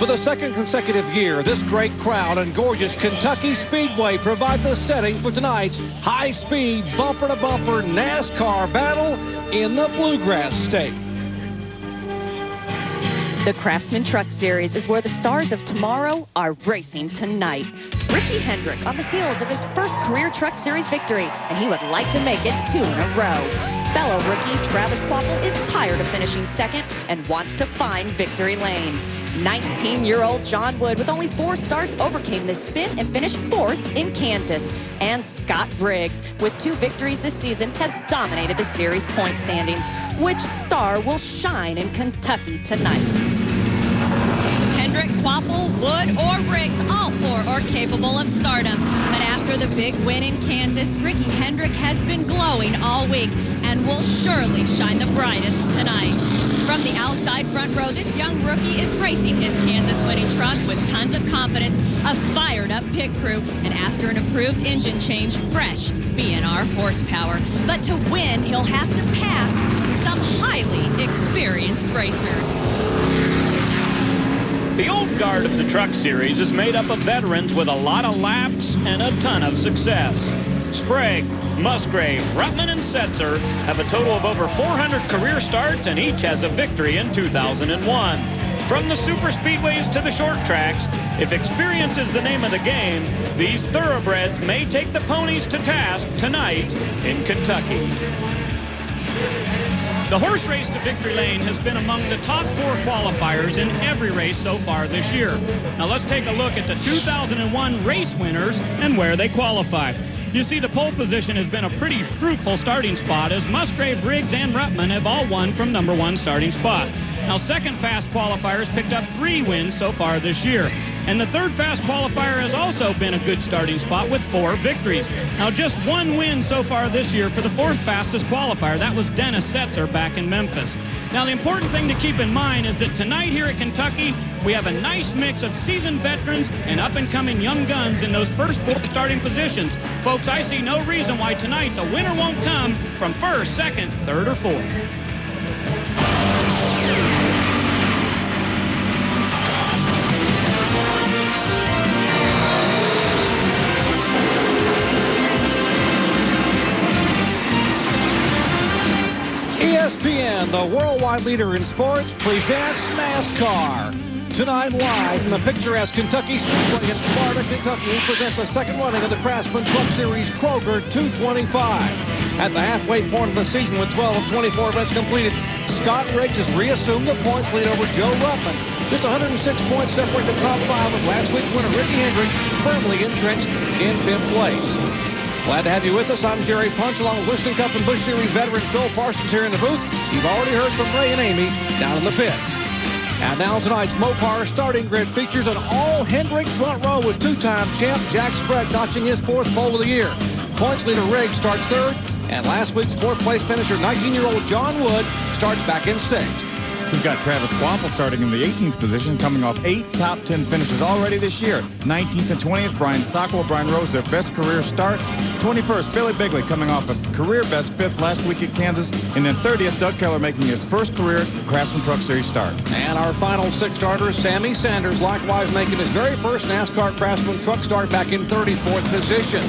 For the second consecutive year, this great crowd and gorgeous Kentucky Speedway provide the setting for tonight's high-speed, bumper-to-bumper NASCAR battle in the Bluegrass State. The Craftsman Truck Series is where the stars of tomorrow are racing tonight. Ricky Hendrick on the heels of his first career Truck Series victory, and he would like to make it 2 in a row. Fellow rookie Travis Quaffle is tired of finishing second and wants to find victory lane. 19-year-old John Wood, with only 4 starts, overcame this spin and finished 4th in Kansas. And Scott Briggs, with 2 victories this season, has dominated the series point standings. Which star will shine in Kentucky tonight? Hendrick, Quaffle, Wood, or Briggs, all 4 are capable of stardom. But after the big win in Kansas, Ricky Hendrick has been glowing all week and will surely shine the brightest tonight. From the outside front row, this young rookie is racing his Kansas-winning truck with tons of confidence, a fired-up pit crew, and after an approved engine change, fresh BNR horsepower. But to win, he'll have to pass some highly experienced racers. The old guard of the Truck Series is made up of veterans with a lot of laps and a ton of success. Sprague, Musgrave, Ruttman, and Setzer have a total of over 400 career starts, and each has a victory in 2001. From the super speedways to the short tracks, if experience is the name of the game, these thoroughbreds may take the ponies to task tonight in Kentucky. The horse race to victory lane has been among the top 4 qualifiers in every race so far this year. Now let's take a look at the 2001 race winners and where they qualified. You see, the pole position has been a pretty fruitful starting spot, as Musgrave, Briggs, and Ruttman have all won from number 1 starting spot. Now, second fast qualifiers picked up 3 wins so far this year. And the third fast qualifier has also been a good starting spot with 4 victories. Now, just 1 win so far this year for the 4th fastest qualifier. That was Dennis Setzer back in Memphis. Now, the important thing to keep in mind is that tonight here at Kentucky, we have a nice mix of seasoned veterans and up-and-coming young guns in those first 4 starting positions. Folks, I see no reason why tonight the winner won't come from 1st, 2nd, 3rd, or 4th. ESPN, the worldwide leader in sports, presents NASCAR. Tonight live from the picturesque Kentucky Speedway in Sparta, Kentucky, we present the second running of the Craftsman Truck Series Kroger 225. At the halfway point of the season with 12 of 24 events completed, Scott Briggs has reassumed the points lead over Joe Ruttman. Just 106 points separate the top 5, with last week's winner Ricky Hendrick firmly entrenched in 5th place. Glad to have you with us. I'm Jerry Punch, along with Winston Cup and Busch Series veteran Phil Parsons here in the booth. You've already heard from Ray and Amy down in the pits. And now tonight's Mopar starting grid features an all-Hendrick front row with 2-time champ Jack Sprague notching his 4th pole of the year. Points leader Riggs starts 3rd, and last week's 4th place finisher 19-year-old John Wood starts back in 6th. We've got Travis Quaffle starting in the 18th position, coming off 8 top 10 finishes already this year. 19th and 20th, Brian Sockwell, Brian Rose, their best career starts. 21st, Billy Bigley coming off a career best 5th last week at Kansas. And then 30th, Doug Keller making his first career Craftsman Truck Series start. And our final 6 starters, Sammy Sanders likewise making his very first NASCAR Craftsman Truck start back in 34th position.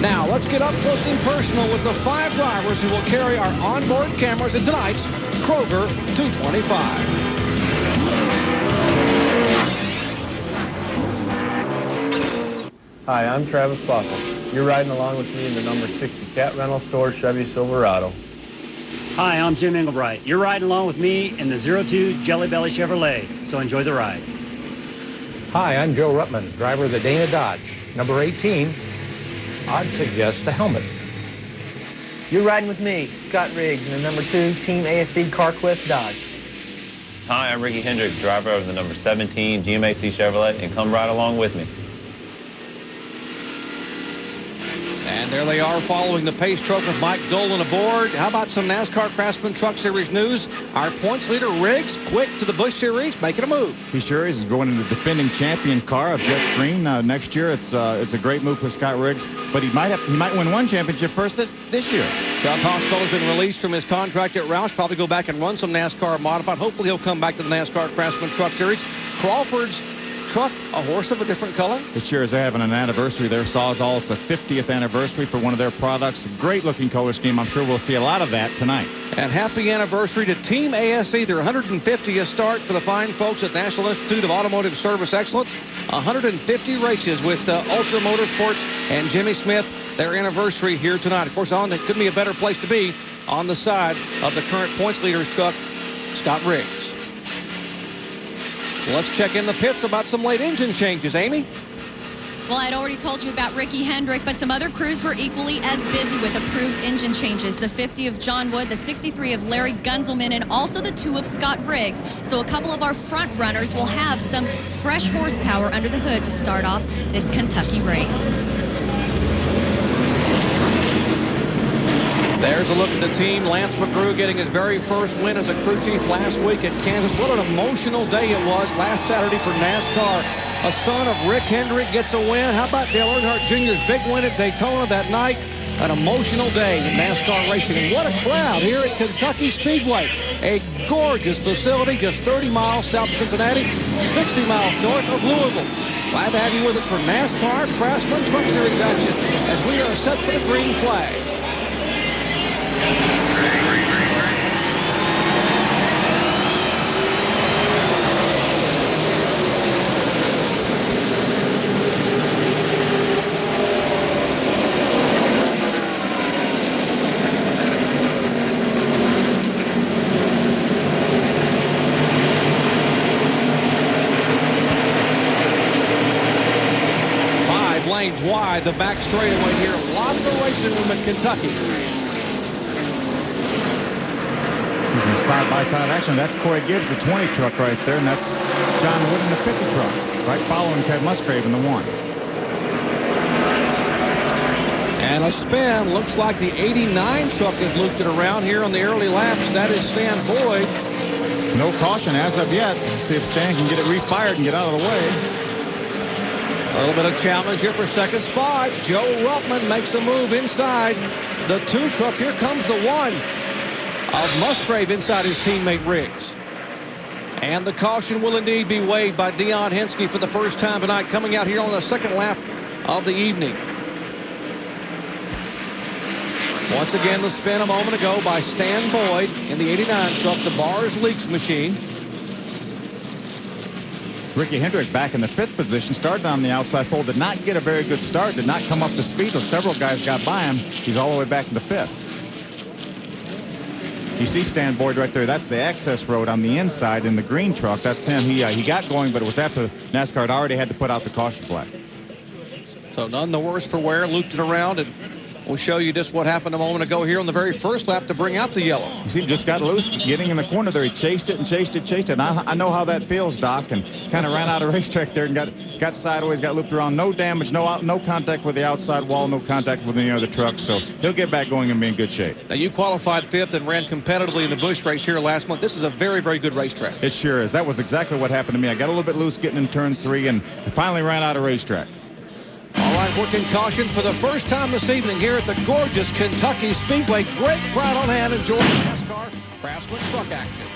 Now, let's get up close and personal with the 5 drivers who will carry our onboard cameras in tonight's Kroger 225. Hi, I'm Travis Quaffle. You're riding along with me in the number 60 Cat Rental Store Chevy Silverado. Hi, I'm Jim Engelbright. You're riding along with me in the 02 Jelly Belly Chevrolet, so enjoy the ride. Hi, I'm Joe Ruttman, driver of the Dana Dodge. Number 18, I'd suggest the helmet. You're riding with me, Scott Riggs, in the number 2 Team ASC CarQuest Dodge. Hi, I'm Ricky Hendrick, driver of the number 17 GMAC Chevrolet, and come ride along with me. And there they are following the pace truck with Mike Dolan aboard. How about some NASCAR Craftsman Truck Series news? Our points leader, Riggs, quick to the Busch Series, making a move. He sure is. He's going in the defending champion car of Jeff Green next year. It's a great move for Scott Riggs, but he might win one championship first this year. Chuck Hostel has been released from his contract at Roush. Probably go back and run some NASCAR modified. Hopefully he'll come back to the NASCAR Craftsman Truck Series. Crawford's truck, a horse of a different color. It sure is. They're having an anniversary there. Sawzall, it's the 50th anniversary for one of their products. Great looking color scheme. I'm sure we'll see a lot of that tonight. And happy anniversary to Team ASE, their 150th start for the fine folks at National Institute of Automotive Service Excellence. 150 races with Ultra Motorsports and Jimmy Smith, their anniversary here tonight. Of course, it couldn't be a better place to be on the side of the current points leader's truck, Scott Riggs. Let's check in the pits about some late engine changes. Amy? Well, I'd already told you about Ricky Hendrick, but some other crews were equally as busy with approved engine changes. The 50 of John Wood, the 63 of Larry Gunzelman, and also the 2 of Scott Riggs. So a couple of our front runners will have some fresh horsepower under the hood to start off this Kentucky race. There's a look at the team. Lance McGrew getting his very first win as a crew chief last week at Kansas. What an emotional day it was last Saturday for NASCAR. A son of Rick Hendrick gets a win. How about Dale Earnhardt Jr.'s big win at Daytona that night? An emotional day in NASCAR racing. And what a crowd here at Kentucky Speedway. A gorgeous facility just 30 miles south of Cincinnati, 60 miles north of Louisville. Glad to have you with us for NASCAR Craftsman Truck Series action as we are set for the green flag. Wide, the back straightaway here. Lots of racing room in Kentucky. Side-by-side action. That's Coy Gibbs, the 20 truck right there, and that's John Wood in the 50 truck, right following Ted Musgrave in the 1. And a spin. Looks like the 89 truck is looped it around here on the early laps. That is Stan Boyd. No caution as of yet. See if Stan can get it refired and get out of the way. A little bit of challenge here for second spot. Joe Ruttman makes a move inside the 2 truck. Here comes the 1 of Musgrave inside his teammate Riggs. And the caution will indeed be weighed by Dion Henske for the first time tonight, coming out here on the second lap of the evening. Once again, the spin a moment ago by Stan Boyd in the 89 truck, the Bars Leaks machine. Ricky Hendrick back in the 5th position, started on the outside pole, did not get a very good start, did not come up to speed, but several guys got by him. He's all the way back in the 5th. You see Stan Boyd right there. That's the access road on the inside in the green truck. That's him. He got going, but it was after NASCAR had already had to put out the caution flag. So none the worse for wear. Looped it around, and we'll show you just what happened a moment ago here on the very first lap to bring out the yellow. You see, just got loose, getting in the corner there. He chased it and chased it, chased it. I know how that feels, Doc, and kind of ran out of racetrack there and got sideways, got looped around. No damage, no contact with the outside wall, no contact with any other truck. So he'll get back going and be in good shape. Now, you qualified 5th and ran competitively in the Busch race here last month. This is a very, very good racetrack. It sure is. That was exactly what happened to me. I got a little bit loose getting in turn 3 and finally ran out of racetrack. All right, working caution for the first time this evening here at the gorgeous Kentucky Speedway. Great crowd on hand enjoying NASCAR Craftsman truck action.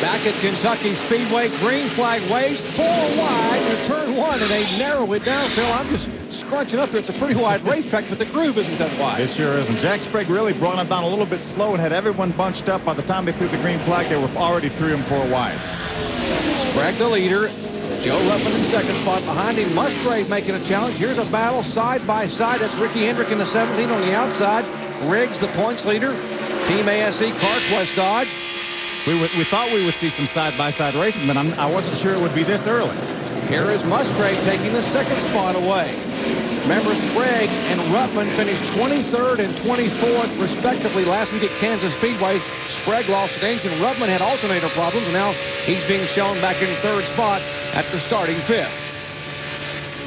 Back at Kentucky Speedway, green flag waves, 4 wide to turn 1, and they narrow it down, Phil. I'm just scrunching up here. It's a pretty wide racetrack, but the groove isn't that wide. It sure isn't. Jack Sprague really brought them down a little bit slow and had everyone bunched up. By the time they threw the green flag, they were already 3 and 4 wide. Sprague the leader. Joe Ruttman in second spot. Behind him, Musgrave making a challenge. Here's a battle side by side. That's Ricky Hendrick in the 17 on the outside. Riggs, the points leader. Team ASE, CarQuest Dodge. We thought we would see some side-by-side racing, but I wasn't sure it would be this early. Here is Musgrave taking the second spot away. Remember, Sprague and Ruttman finished 23rd and 24th, respectively, last week at Kansas Speedway. Sprague lost an engine. Ruttman had alternator problems, and now he's being shown back in 3rd spot after starting 5th.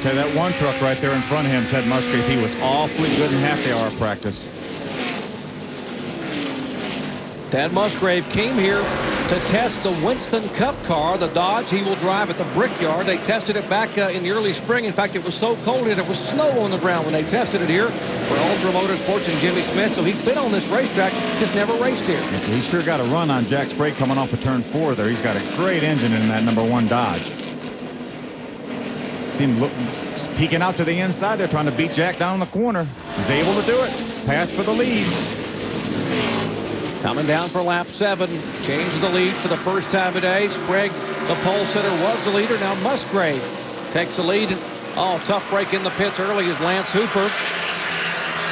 Tell you, that one truck right there in front of him, Ted Musgrave, he was awfully good in happy hour practice. Ted Musgrave came here to test the Winston Cup car, the Dodge he will drive at the Brickyard. They tested it back in the early spring. In fact, it was so cold that it was snow on the ground when they tested it here for Ultra Motorsports and Jimmy Smith. So he's been on this racetrack, just never raced here. He sure got a run on Jack Sprague coming off of turn 4 there. He's got a great engine in that number 1 Dodge. See him peeking out to the inside. They're trying to beat Jack down in the corner. He's able to do it. Pass for the lead. Coming down for lap 7. Changed the lead for the first time today. Sprague, the pole sitter, was the leader. Now Musgrave takes the lead. Oh, tough break in the pits early is Lance Hooper.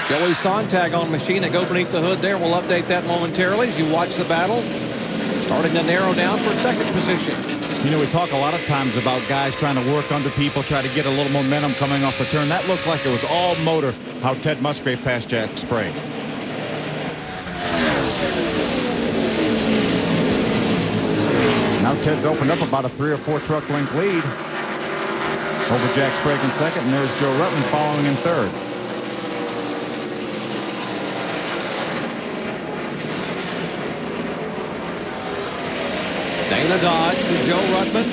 Joey Sontag on machine that go beneath the hood there. We'll update that momentarily as you watch the battle. Starting to narrow down for second position. You know, we talk a lot of times about guys trying to work under people, try to get a little momentum coming off the turn. That looked like it was all motor, how Ted Musgrave passed Jack Sprague. Now Ted's opened up about a 3 or 4 truck length lead over Jack Sprague in second, and there's Joe Rutland following in third. Dana Dodge to Joe Rutman.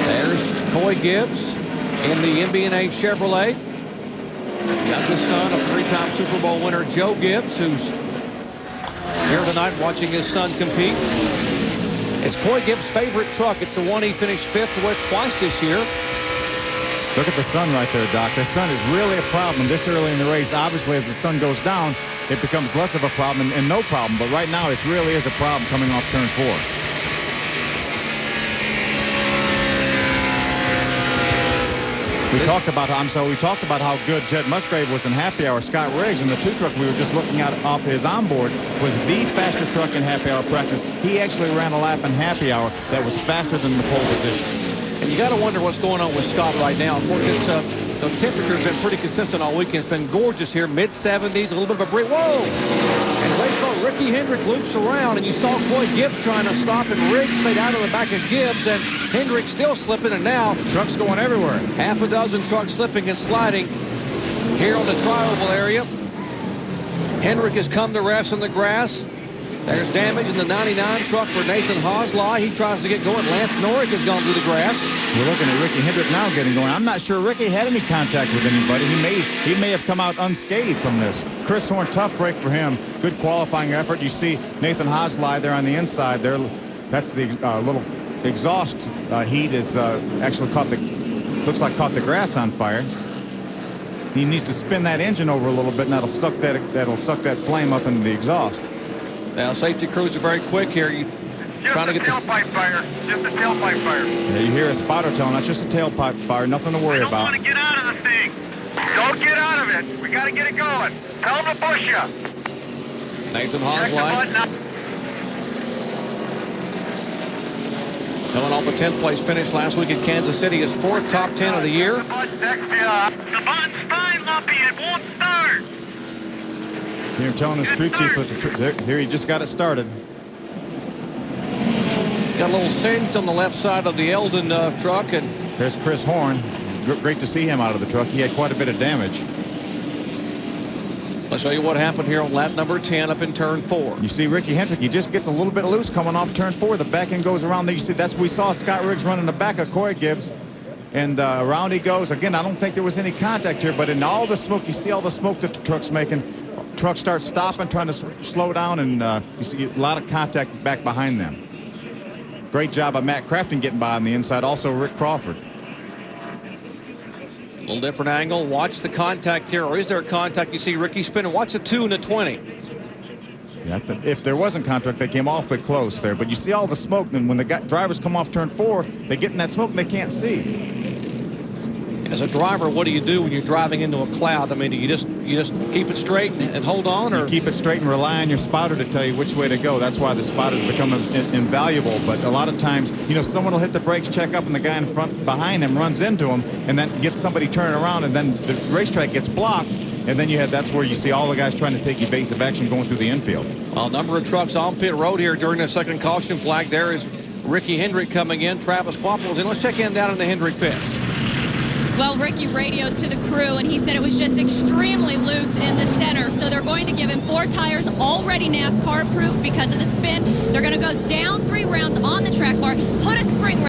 There's Coy Gibbs in the MB&A Chevrolet. Youngest son of 3-time Super Bowl winner Joe Gibbs, who's here tonight watching his son compete. It's Coy Gibbs' favorite truck. It's the one he finished 5th with twice this year. Look at the sun right there, Doc. The sun is really a problem this early in the race. Obviously, as the sun goes down, it becomes less of a problem and no problem. But right now, it really is a problem coming off turn 4. We talked about how good Jed Musgrave was in happy hour. Scott Riggs in the 2 truck we were just looking at off his onboard was the fastest truck in happy hour practice. He actually ran a lap in happy hour that was faster than the pole position. And you got to wonder what's going on with Scott right now. Of course, it's the temperature's been pretty consistent all weekend. It's been gorgeous here, mid-70s, a little bit of a break. Whoa! And they saw Ricky Hendrick loops around, and you saw Coy Gibbs trying to stop, and Riggs stayed out of the back of Gibbs, and Hendrick still slipping, and now trucks going everywhere. Half a dozen trucks slipping and sliding here on the tri-oval area. Hendrick has come to rest in the grass. There's damage in the 99 truck for Nathan Hosley. He tries to get going. Lance Norrick has gone through the grass. We're looking at Ricky Hendrick now getting going. I'm not sure Ricky had any contact with anybody. He may have come out unscathed from this. Chris Horn, tough break for him. Good qualifying effort. You see Nathan Hosley there on the inside there. That's the little exhaust heat is actually caught the grass on fire. He needs to spin that engine over a little bit, and that'll suck that flame up into the exhaust. Now safety crews are very quick here. Trying to get the tailpipe fire. Just a tailpipe fire. Yeah, you hear a spotter telling that's just a tailpipe fire. Nothing to worry about. I don't want to get out of the thing. Don't get out of it. We got to get it going. Tell them to push you. Nathan Hosley coming off a 10th place finish last week in Kansas City. His 4th top 10 of the year. The button's fine, Lumpy. It won't start. You're telling the street chief here he just got it started. Got a little singe on the left side of the Eldon truck. And there's Chris Horn. Great to see him out of the truck. He had quite a bit of damage. I'll show you what happened here on lap number 10 up in turn 4. You see Ricky Hendrick, he just gets a little bit loose coming off turn 4. The back end goes around there. You see we saw Scott Riggs running the back of Coy Gibbs. And around he goes. Again, I don't think there was any contact here, but in all the smoke, you see all the smoke that the truck's making. Truck starts stopping, trying to slow down, and you see a lot of contact back behind them. Great job by Matt Crafton getting by on the inside. Also Rick Crawford. A little different angle. Watch the contact here. Or is there a contact? You see Ricky spinning. Watch the 2 and the 20. Yeah, if there wasn't contact, they came awfully close there. But you see all the smoke, and when the drivers come off turn 4, they get in that smoke and they can't see. As a driver, what do you do when you're driving into a cloud? I mean, do you just keep it straight and hold on, or you keep it straight and rely on your spotter to tell you which way to go? That's why the spotters become invaluable. But a lot of times, you know, someone will hit the brakes, check up, and the guy in front behind him runs into him, and then gets somebody turning around, and then the racetrack gets blocked, and then that's where you see all the guys trying to take evasive action going through the infield. Well, a number of trucks on pit road here during the second caution flag. There is Ricky Hendrick coming in. Travis Quapple's in. Let's check in down in the Hendrick pit. Well, Ricky radioed to the crew, and he said it was just extremely loose in the center. So they're going to give him 4 tires already NASCAR approved because of the spin. They're going to go down 3 rounds on the track bar, put a spring